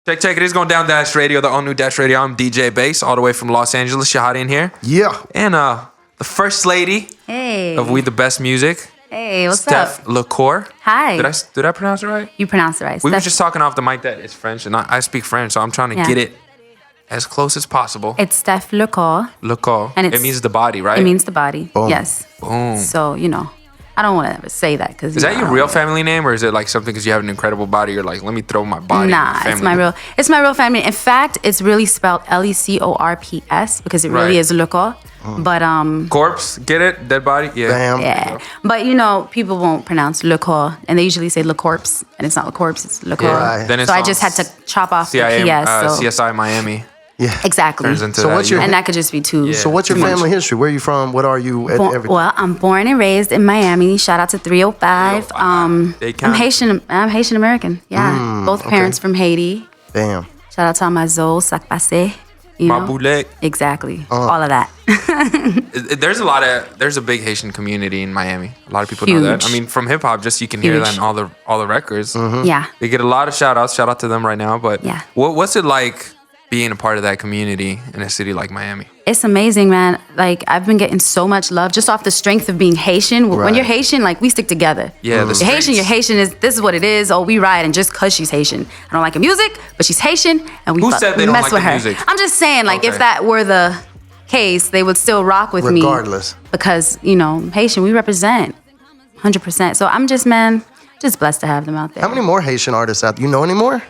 Check. It is going down Dash Radio, the all new Dash Radio. I'm DJ Bass, all the way from Los Angeles. Chehede in here. Yeah. And the first lady of We the Best Music. Hey, what's Steph up? Lecor. Hi. Did I pronounce it right? You pronounced it right. We were Steph. just talking off the mic that it's French, and I speak French, so I'm trying to get it as close as possible. It's Steph Lecor. Lecor. And it means the body, right? It means the body. Boom. Yes. Boom. So, I don't want to ever say that because Is that your real family name, or is it like something because you have an incredible body? You're like, let me throw my body. Nah, in the family. it's my real family. In fact, it's really spelled Lecorps because it really Right. is Lecor. But Corpse, get it? Dead body? Yeah. Bam. yeah. But people won't pronounce Lecor, and they usually say Lecorps, and it's not Lecorps, it's Lecor. Yeah. Right. Then it's So I on just had to chop off CIA, the PS. So. CSI Miami. Yeah. Exactly. Turns into So that. what's your- And that could just be too. Yeah. So what's your too much. family history? Where are you from? What are you? Everything. Well, I'm born and raised in Miami. Shout out to 305. 305. They I'm count. Haitian. I'm Haitian American. Yeah, both parents from Haiti. Damn. Shout out to my Zo, Sac Passé. You know? Mabule. Exactly. All of that. There's a big Haitian community in Miami. A lot of people know that. Huge. I mean, from hip hop, just you can hear Huge. that in all the records. Yeah. They get a lot of shout outs. Shout out to them right now. But Yeah. what's it like being a part of that community in a city like Miami? It's amazing, man. Like, I've been getting so much love just off the strength of being Haitian. When Right. you're Haitian, like, we stick together. Yeah, the You're Haitian, streets. this is what it is. Oh, we ride, and just because she's Haitian. I don't like her music, but she's Haitian, and we Who said they we don't mess like with the her. music? I'm just saying, like, Okay. if that were the case, they would still rock with me. Regardless. Because, Haitian, we represent 100%. So I'm just blessed to have them out there. How many more Haitian artists out there? You know any more?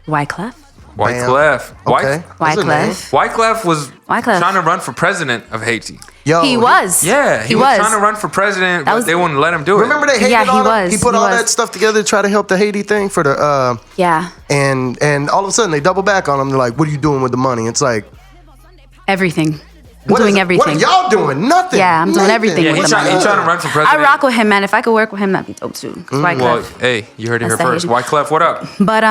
Wyclef? Wyclef. Okay. That's a name. Wyclef. Wyclef was Wyclef. trying to run for president of Haiti. Yo, He was. Yeah, he was trying to run for president, but was- they wouldn't let him do it. Remember they hated Yeah, he on him? was. He put He all was. that stuff together to try to help the Haiti thing for the Yeah. and all of a sudden they double back on him. They're like, "What are you doing with the money?" It's like, Everything. I'm what is doing it? everything. What are y'all doing? Nothing. Yeah, I'm doing Nothing. everything Yeah, with he's the trying, money. to run for president. I rock with him, man. If I could work with him, that'd be dope too. Wyclef. Well, hey, you heard it here That's first. the Wyclef, what up? But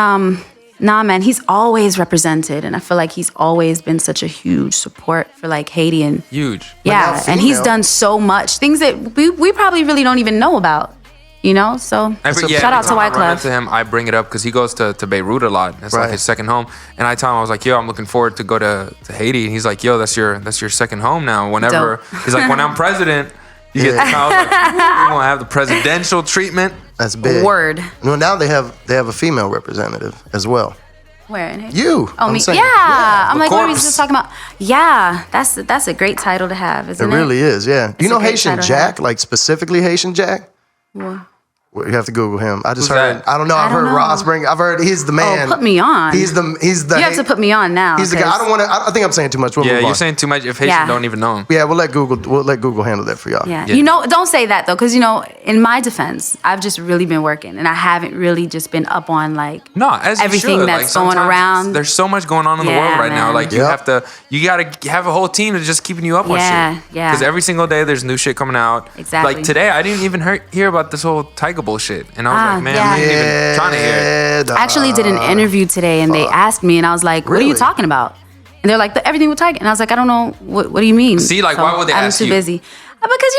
nah, man, he's always represented, and I feel like he's always been such a huge support for like Haiti and Huge. yeah, now and he's female. done so much things that we probably really don't even know about, So shout out to Every time I run Wyclef. into him, I bring it up because he goes to Beirut a lot. It's Right. like his second home. And I tell him, I was like, yo, I'm looking forward to go to Haiti. And he's like, yo, that's your second home now. Whenever Dope. he's like, when I'm president, you get. Yeah. I was like, we're gonna have the presidential treatment. That's big. Word. Well, now they have a female representative as well. Where in Haiti? You. Oh, I'm me? saying. Yeah. I'm like, what were we corpse. just talking about? Yeah, that's a great title to have, It isn't it? really is. Yeah. You It's know a great Haitian title to Jack, have. like specifically Haitian Jack. Well, Well, you have to Google him. I just Who's heard. that? I don't know. I've I don't heard know. Ross bring. I've heard he's the man. put me on. He's the. you have to put me on now. He's the guy. I 'cause- don't want to. I think I'm saying too much. We'll Yeah, move you're on. saying too much if Haitian Yeah. don't even know him. Yeah, we'll let Google handle that for y'all. Yeah. Yeah. Don't say that though, because in my defense, I've just really been working, and I haven't really just been up on like No, as you everything should. that's Like, going sometimes around. There's so much going on in the Yeah, world right now. man. Like Yep. you gotta have a whole team that's just keeping you up on Yeah, shit. yeah. Because every single day there's new shit coming out. Exactly. Like today, I didn't even hear about this whole Tyga bullshit, and I was like, man, yeah. I ain't even trying to hear it. dog. I actually did an interview today, and they asked me, and I was like, "What are Really? you talking about?" And they're like, "Everything with Tiger," and I was like, "I don't know. What do you mean?" See, like, why would they I'm ask too you? busy. Because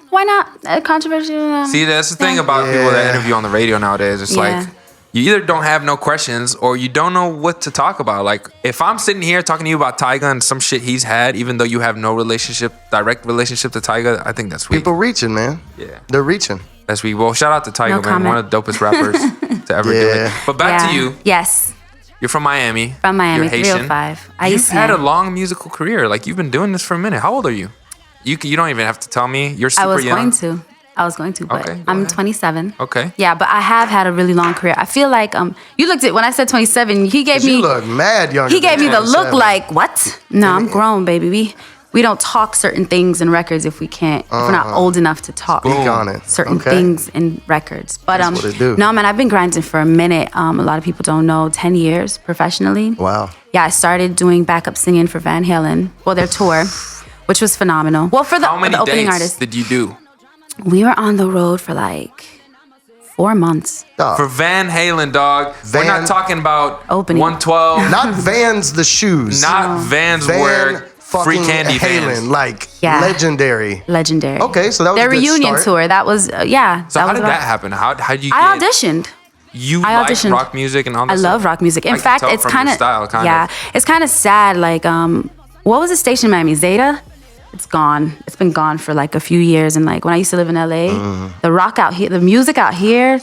why not? Controversial. See, that's the thing about people that interview on the radio nowadays. It's Yeah. like you either don't have no questions or you don't know what to talk about. Like if I'm sitting here talking to you about Tyga and some shit he's had, even though you have no direct relationship to Tyga, I think that's weak. People reaching, man. Yeah. They're reaching. That's weak. Well, shout out to Tyga, No man, comment. one of the dopest rappers to ever do it. Yeah. But back to you. Yes, You're from Miami. from Miami, You're Haitian. 305. I You've used to had a long musical career. Like you've been doing this for a minute. How old are you? You don't even have to tell me. You're super I was young. going to, but Okay, go I'm ahead. 27. Okay. Yeah, but I have had a really long career. I feel like you looked at when I said 27. He gave me You look mad young. he gave me the look like what? No, I'm grown, baby. We don't talk certain things in records if we can't if we're not old enough to talk Speak on it. certain Okay. things in records. But That's what it do. no, man, I've been grinding for a minute. A lot of people don't know. 10 years professionally. Wow. Yeah, I started doing backup singing for Van Halen for their tour, which was phenomenal. Well, for How many the opening dates artist, did you do? we were on the road for like 4 months. Dog. For Van Halen, dog. We're Van- not talking about Opening. 112. Not Vans the shoes. Not Vans Van where free fucking candy Halen, Vans. like Yeah. legendary. Legendary. Okay, so that was their a good reunion start. tour. That was So how was did about- that happen? How did you I get... auditioned. You I like auditioned. rock music and all that I stuff? love rock music. In I can fact, tell it's from your kind of style, it's kind of sad. Like, what was the station in Miami? Zeta. It's gone. It's been gone for like a few years. And like when I used to live in LA, the rock out here, the music out here,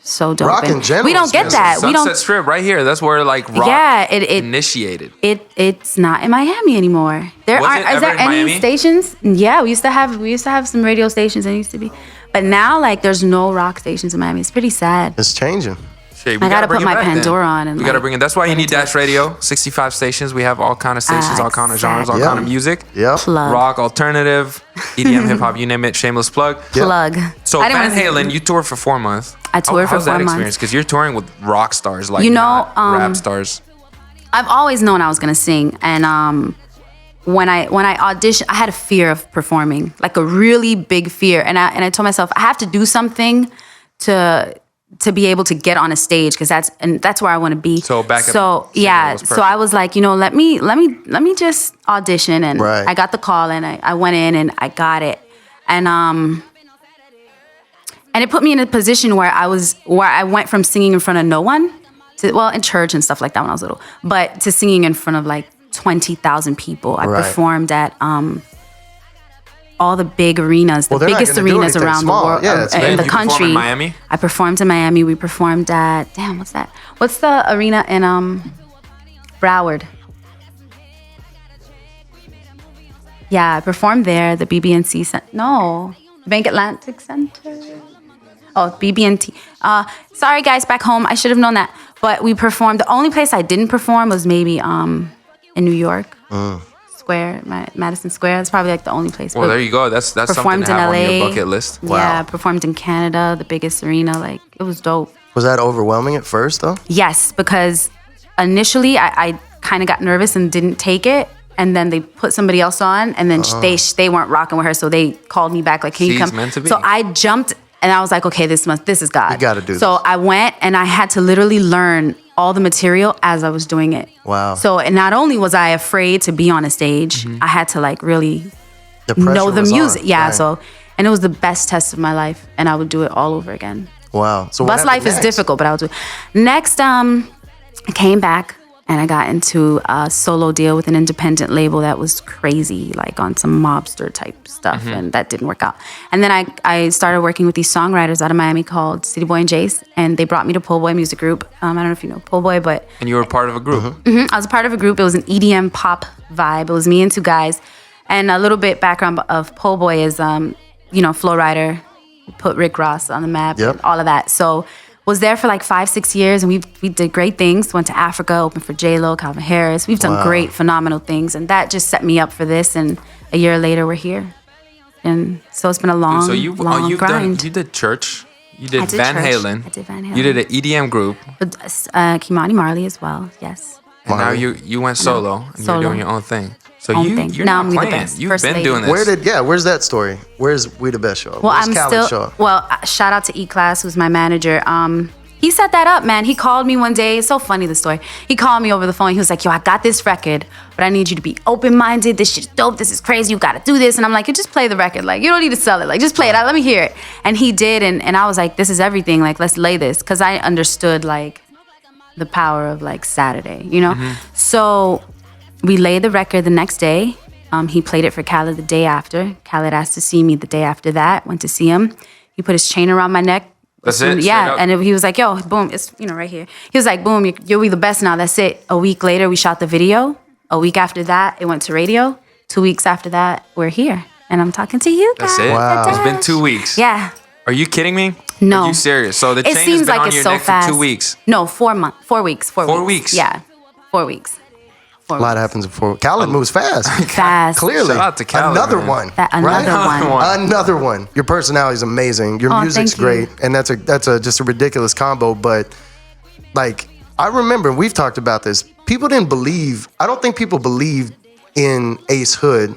so dope. Rock in And general we don't is get good. that. We Sunset don't. Strip right here. That's where like rock Yeah, it initiated. it's not in Miami anymore. There Was aren't. it Is there ever in any Miami? stations? Yeah, we used to have some radio stations. There used to be, but now like there's no rock stations in Miami. It's pretty sad. It's changing. Shit, we I gotta bring put it my back then. Pandora on and, we gotta like, bring it. That's why you get need into Dash it. Radio. 65 stations. We have all kind of stations, all kind of genres, all exactly. kind of music. Yep. Plug. Rock, alternative, EDM, hip hop, you name it. Shameless plug. Plug. So I didn't Van wanna say- Halen, you toured for 4 months. I toured for How's that 4 months. experience? Because you're touring with rock stars, like You know, not rap stars. I've always known I was gonna sing, and when I auditioned, I had a fear of performing, like a really big fear, and I told myself I have to do something to be able to get on a stage because that's where I want to be. So back up So singing yeah, was so I perfect. was like, let me just audition, and Right. I got the call, and I went in and I got it, and it put me in a position where I went from singing in front of no one to, well, in church and stuff like that when I was little, but to singing in front of like 20,000 people. I Right. performed at all the big arenas, the Well, they're not biggest gonna do arenas anything around small. the world, Yeah, it's in big. the You perform country. in Miami? I performed in Miami. We performed at, what's that? What's the arena in Broward? Yeah, I performed there. The BB&C Center. No, Bank Atlantic Center. Oh, BB&T. Sorry, guys, back home. I should have known that. But we performed. The only place I didn't perform was maybe in New York. Square, Madison Square. That's probably like the only place. Well, But there you go. That's something performed to have in on LA. your bucket list. Yeah, performed in Canada, the biggest arena. Like, it was dope. Was that overwhelming at first, though? Yes, because initially I kind of got nervous and didn't take it. And then they put somebody else on, and then they weren't rocking with her, so they called me back like, "Can you She's come?" meant to be. So I jumped, and I was like, "Okay, this is God." You gotta do So this. I went, and I had to literally learn all the material as I was doing it. Wow. So and not only was I afraid to be on a stage, I had to like really The pressure know the was music. on. Yeah. Right. So and it was the best test of my life, and I would do it all over again. Wow. So what Bus life happened is next? difficult, but I would do it. Next, I came back and I got into a solo deal with an independent label that was crazy, like on some mobster type stuff, and that didn't work out. And then I started working with these songwriters out of Miami called City Boy and Jace, and they brought me to Pole Boy Music Group. I don't know if you know Pole Boy, but And you were part of a group. I was a part of a group. It was an EDM pop vibe. It was me and two guys. And a little bit background of Pole Boy is, Flow Rider, put Rick Ross on the map, Yep. and all of that. So was there for like 5-6 years, and we did great things. Went to Africa, opened for J-Lo, Calvin Harris. We've done great, phenomenal things, and that just set me up for this. And a year later, we're here. And so it's been a long, So you've grind. you did church. You did I did Van church. Halen. I did Van Halen. You did an EDM group. With, Kimani Marley as well, yes. And now you went solo and Solo. you're doing your own thing. So Own you're thing. not Now I'm We the playing. Best, You've First been Lady. doing this. Where's that story? Where's We the Best show up? Well, Where's I'm Khaled show still. up? Well, shout out to E-Class, who's my manager. He set that up, man. He called me one day. It's so funny, the story. He called me over the phone. He was like, "Yo, I got this record, but I need you to be open-minded. This shit's dope. This is crazy. You got to do this." And I'm like, "You just play the record. Like, you don't need to sell it. Like, just play it out. Let me hear it." And he did, and I was like, "This is everything. Like, let's lay this," because I understood like the power of like Saturday, you know. So we laid the record the next day. He played it for Khaled the day after. Khaled asked to see me the day after that. Went to see him. He put his chain around my neck. That's it? Straight Yeah, up? and he was like, "Yo, boom, it's right here." He was like, "Boom, you'll be the best now. That's it." A week later, we shot the video. A week after that, it went to radio. 2 weeks after that, we're here, and I'm talking to you guys. That's it. Wow. It's been 2 weeks. Yeah. Are you kidding me? No. Are you serious? So the It chain has seems been like on it's your so neck fast. for 2 weeks. No, 4 months. 4 weeks. 4 weeks. 4 weeks? Yeah, 4 weeks. A lot happens before. Khaled moves fast. Fast. Clearly. Shout out to Khaled, Another man. one. Another right? one. Another one. Your personality is amazing. Your Oh, music's thank you. great, and that's just a ridiculous combo. But like, I remember we've talked about this. People didn't believe. I don't think people believed in Ace Hood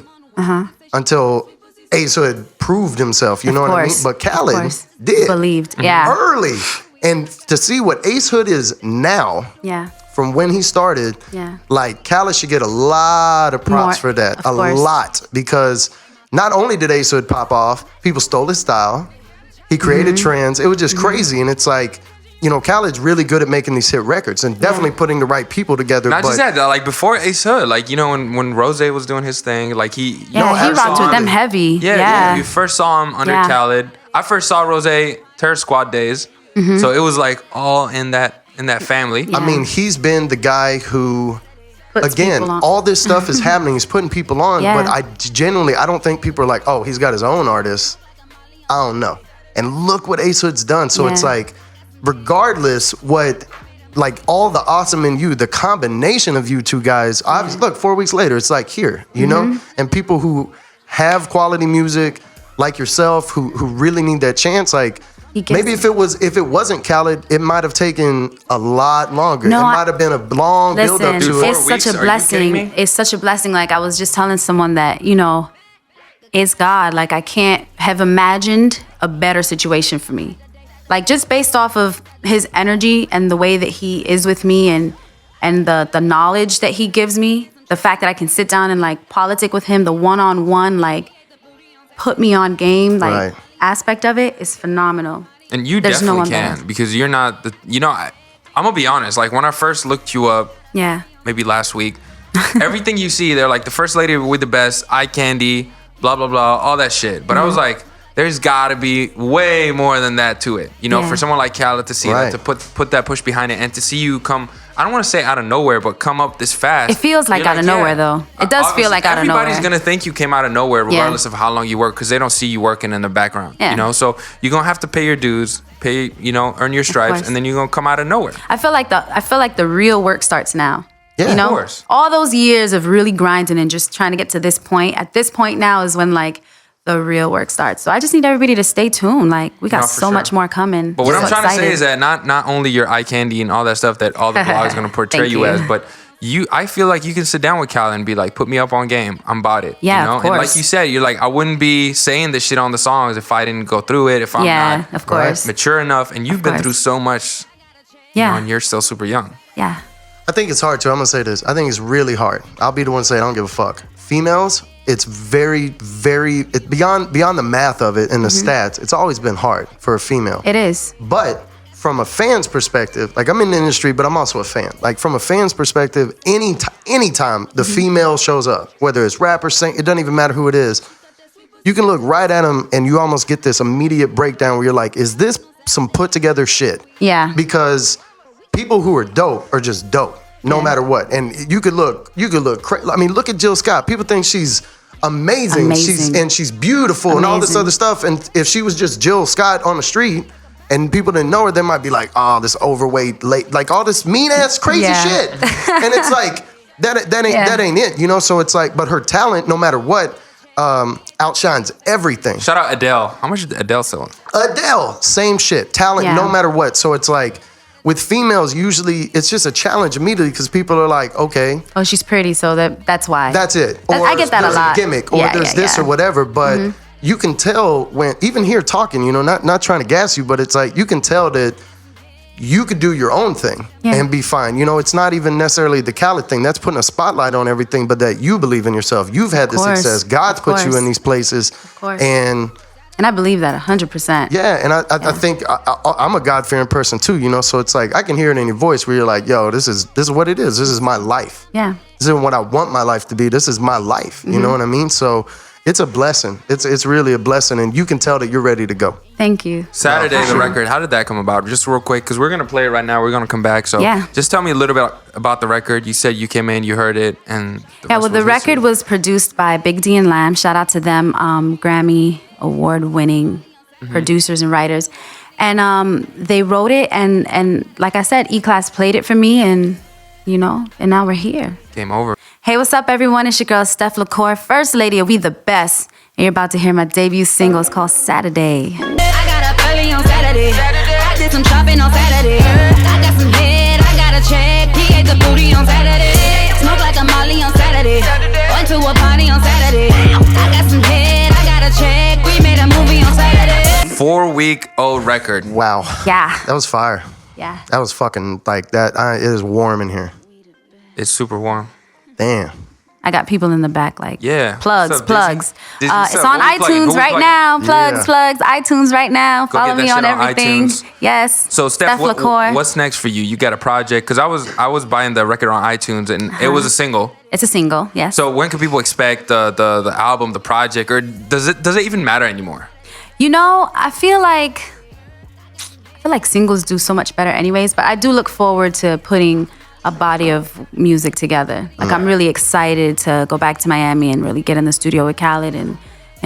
until Ace Hood proved himself. You know what I mean? But Khaled did. Believed. Yeah. Early, and to see what Ace Hood is now. Yeah. From when he started, Yeah. like Khaled should get a lot of props More, for that. of A course. lot. Because not only did Ace Hood pop off, people stole his style. He created trends. It was just crazy. And it's like, Khaled's really good at making these hit records and definitely putting the right people together. Not but just that, like before Ace Hood, like when Rose was doing his thing, like he rocked with them heavy. Yeah. You first saw him under Khaled. I first saw Rose Terror Squad days, so it was like all in that family. Yeah. I mean, he's been the guy who. Again, all this stuff is happening. He's putting people on, but I don't think people are like, oh, he's got his own artists. I don't know. And look what Ace Hood's done. So it's like, regardless what, like all the awesome in you, the combination of you two guys, obviously, look, 4 weeks later, it's like here, you know? And people who have quality music, like yourself, who really need that chance, like, maybe if it wasn't Khaled, it might have taken a lot longer. No, it might have been a long build up to it. It's such a blessing. It's such a blessing. Like I was just telling someone that, it's God. Like I can't have imagined a better situation for me. Like just based off of his energy and the way that he is with me and the knowledge that he gives me, the fact that I can sit down and like politic with him, the one-on-one, like put me on game, like aspect of it is phenomenal. And you definitely can because you're not the, I'm gonna be honest, like when I first looked you up, maybe last week, everything you see, they're like the first lady with the best, eye candy, blah, blah, blah, all that shit. But I was like, there's gotta be way more than that to it. For someone like Khaled to see that, to put that push behind it and to see you come, I don't want to say out of nowhere, but come up this fast. It feels like out of nowhere, though. It does feel like out of nowhere. Everybody's going to think you came out of nowhere, regardless of how long you work, because they don't see you working in the background. So you're going to have to pay your dues, earn your stripes, and then you're going to come out of nowhere. I feel like the real work starts now. Yeah, of course. All those years of really grinding and just trying to get to this point. At this point now is when like the real work starts. So I just need everybody to stay tuned. Like we got so much more coming. But what I'm trying to say is that not only your eye candy and all that stuff that all the blogs going to portray you as, but I feel like you can sit down with Khaled and be like, put me up on game. I'm about it. Yeah, of course. And like you said, you're like, I wouldn't be saying this shit on the songs if I didn't go through it, if I'm not of course. mature enough. And you've been through so much. And you're still super young. Yeah. I think it's hard too. I'm gonna say this. I think it's really hard. I'll be the one to say I don't give a fuck. Females, it's very, very beyond the math of it and the stats. It's always been hard for a female. It is. But from a fan's perspective, like I'm in the industry, but I'm also a fan. Like from a fan's perspective, anytime the female shows up, whether it's rapper, sing, it doesn't even matter who it is. You can look right at them and you almost get this immediate breakdown where you're like, is this some put together shit? Yeah. Because people who are dope are just dope, no matter what. And you could look crazy. I mean, look at Jill Scott. People think she's amazing. She's beautiful and all this other stuff. And if she was just Jill Scott on the street and people didn't know her, they might be like, oh, this overweight, like all this mean ass crazy shit. And it's like, that ain't it, So it's like, but her talent, no matter what, outshines everything. Shout out Adele. How much is Adele selling? Adele, same shit. Talent, no matter what. So it's like, with females, usually it's just a challenge immediately because people are like, okay. Oh, she's pretty, so that's why. That's it. Or I get that a lot. There's a gimmick, or there's this or whatever. But you can tell when, even here talking, not trying to gas you, but it's like you can tell that you could do your own thing and be fine. It's not even necessarily the Khaled thing. That's putting a spotlight on everything, but that you believe in yourself. You've had the success. God's put you in these places. Of course. And I believe that 100%. Yeah, and I think I'm a God-fearing person too, so it's like I can hear it in your voice where you're like, yo, this is what it is. This is my life. Yeah. This isn't what I want my life to be. This is my life. You know what I mean? So it's a blessing. It's really a blessing, and you can tell that you're ready to go. Thank you. Saturday, the record, how did that come about? Just real quick, because we're going to play it right now. We're going to come back. So just tell me a little bit about the record. You said you came in, you heard it, and the record was produced by Big D and Lamb. Shout out to them, Grammy award-winning producers and writers. And they wrote it, and like I said, E-Class played it for me, and and now we're here. Game over. Hey, what's up, everyone? It's your girl, Steph Lecor, First Lady of We The Best. And you're about to hear my debut single. It's called Saturday. I got up early on Saturday. I did some shopping on Saturday. I got some head, I got a check. He ate the booty on Saturday. Smoke like a Molly on Saturday. Went to a party on Saturday. I got some head, I got a check. We made a movie on Saturday. 4-week-old record. Wow. Yeah. That was fire. Yeah. That was fucking like that. It is warm in here. It's super warm. Damn. I got people in the back like, plugs. What's up, Dizzy? It's on iTunes right now. Plugs, iTunes right now. Go Follow get that me shit on everything. iTunes. Yes. So Steph, Lecor. what's next for you? You got a project? Because I was buying the record on iTunes and it was a single. It's a single, yes. So when can people expect the album, the project, or does it even matter anymore? You know, I feel like singles do so much better anyways, but I do look forward to putting a body of music together. Like I'm really excited to go back to Miami and really get in the studio with Khaled and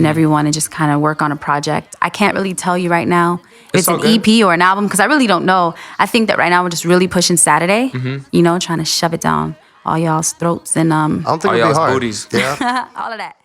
everyone and just kind of work on a project. I can't really tell you right now if it's an EP or an album because I really don't know. I think that right now we're just really pushing Saturday, you know, trying to shove it down all y'all's throats and I don't think all it'll be y'all's hard. booties. Yeah. all of that.